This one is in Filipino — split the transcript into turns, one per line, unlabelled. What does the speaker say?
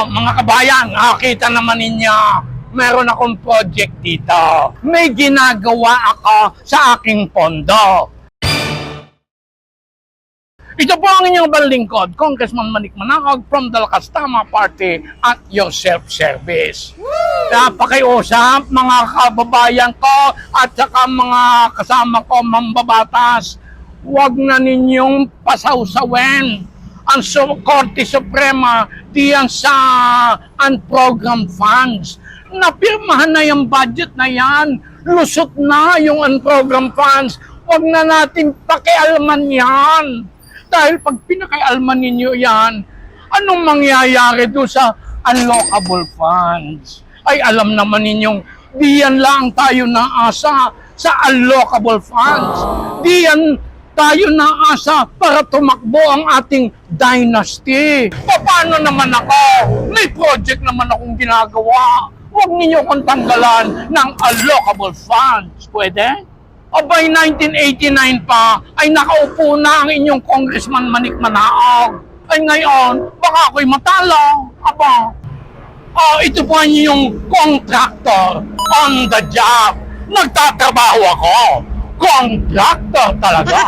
Mga kabayan, nakita naman ninyo, meron akong project dito. May ginagawa ako sa aking pondo. Ito po ang inyong balingkod, Congressman Manik Manaog from the Lakas Tama Party at your self-service. Kaya pakiusap mga kababayan ko at saka mga kasama ko mambabatas, huwag na ninyong pasawsawin ang Korte Suprema diyan sa unprogrammed funds. Napirmahan na yung budget na yan. Lusot na yung unprogrammed funds. Huwag na natin pakialaman yan. Dahil pag pinakialaman ninyo yan, anong mangyayari doon sa unlocable funds? Ay alam naman ninyong diyan lang tayo naasa sa unlocable funds. Diyan tayo naasa para tumakbo ang ating dynasty. Paano naman ako? May project naman akong ginagawa. Huwag ninyo kong tanggalan ng allocable funds. Pwede? O by 1989 pa, ay nakaupo na ang inyong Congressman Manik Manaog. Ay ngayon, baka ako'y matalo. Aba, ito po ang inyong contractor on the job. Nagtatrabaho ako. Contractor talaga.